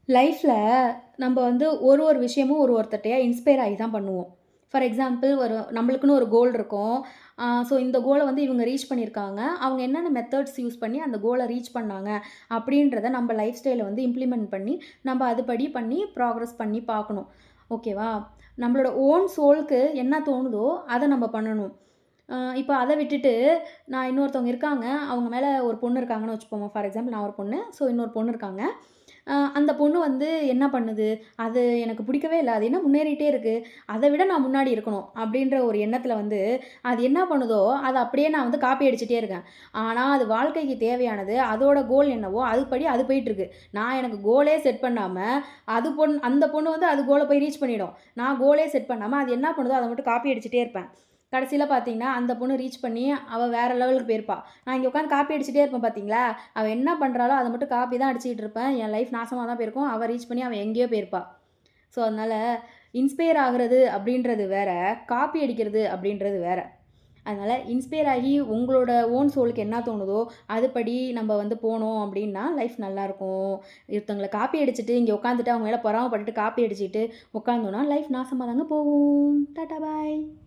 லைஃப்ல நம்ம வந்து ஒரு விஷயமும் ஒருத்தர்ட்டயா இன்ஸ்பயர் ஆகி தான் பண்ணுவோம். ஃபார் எக்ஸாம்பிள் நம்மளுக்குன்னு ஒரு கோல் இருக்கும். ஸோ இந்த கோல வந்து இவங்க ரீச் பண்ணியிருக்காங்க. அவங்க என்னென்ன மெத்தட்ஸ் யூஸ் பண்ணி அந்த கோல ரீச் பண்ணாங்க அப்படின்றத நம்ம லைஃப் ஸ்டைல வந்து இம்ப்ளிமெண்ட் பண்ணி, நம்ம அதுபடி பண்ணி ப்ராக்ரஸ் பண்ணி பார்க்கணும். ஓகேவா? நம்மளோட ஓன் சோல்க்கு என்ன தோணுதோ அத நம்ம பண்ணணும். இப்ப அத விட்டுட்டு நான் இன்னொருத்தவங்க இருக்காங்க. அவங்க மேல ஒரு பொண்ணு இருக்காங்கன்னு வச்சுப்போம். ஃபார் எக்ஸாம்பிள் நான் ஒரு பொண்ணு. ஸோ இன்னொரு பொண்ணு இருக்காங்க. அந்த பொண்ணு வந்து என்ன பண்ணுது? அது எனக்கு பிடிக்கவே இல்ல. அது என்ன முன்னேறிட்டே இருக்கு. அத விட நான் முன்னாடி இருக்கணும். அப்டின்ற ஒரு எண்ணத்துல வந்து, அது என்ன பண்ணுதோ, அத அப்படியே நான் வந்து காப்பி அடிச்சுட்டே இருக்கேன். ஆனா, அது வாழ்க்கைக்கு தேவையானது, அதோட கோல் என்னவோ, அதுபடி அது போயிட்டுருக்கு. நான் எனக்கு கோலே செட் பண்ணாம, அந்த பொண்ணு வந்து அது கோல போய் ரீச் பண்ணிடும். நான் கோலே செட் பண்ணாம, அது என்ன பண்ணுதோ, அத மட்டும் காப்பி அடிச்சுட்டே இருப்பேன். கடைசில பார்த்தீங்கன்னா, அந்த பொண்ணு ரீச் பண்ணி, அவ வேற லெவலுக்கு போயிருப்பா. நான் இங்க உட்காந்து காப்பி அடிச்சுட்டே இருப்பேன் பார்த்தீங்களா? அவ என்ன பண்றாளோ, அத மட்டும் காப்பி தான் அடிச்சுக்கிட்டு இருப்பேன். என் லைஃப் நாசமா தான் போயிருக்கும். அவ ரீச் பண்ணி அவ எங்கேயோ போயிருப்பா. ஸோ, அதனால இன்ஸ்பயர் ஆகுறது அப்படின்றது வேற, காப்பி அடிக்கிறது அப்படின்றது வேற. அதனால இன்ஸ்பயர் ஆகி உங்களோட ஓன் சோலுக்கு என்ன தோணுதோ, அதுபடி நம்ம வந்து போனோம் அப்படின்னா, லைஃப் நல்லாயிருக்கும். ஒருத்தவங்கள காப்பி அடிச்சுட்டு, இங்க உட்காந்துட்டு அவங்க மேல பொறாமப்பட்டுட்டு காப்பி அடிச்சுட்டு உட்காந்தோம்னா, லைஃப் நாசமா தாங்க போகும். டாட்டா பாய்.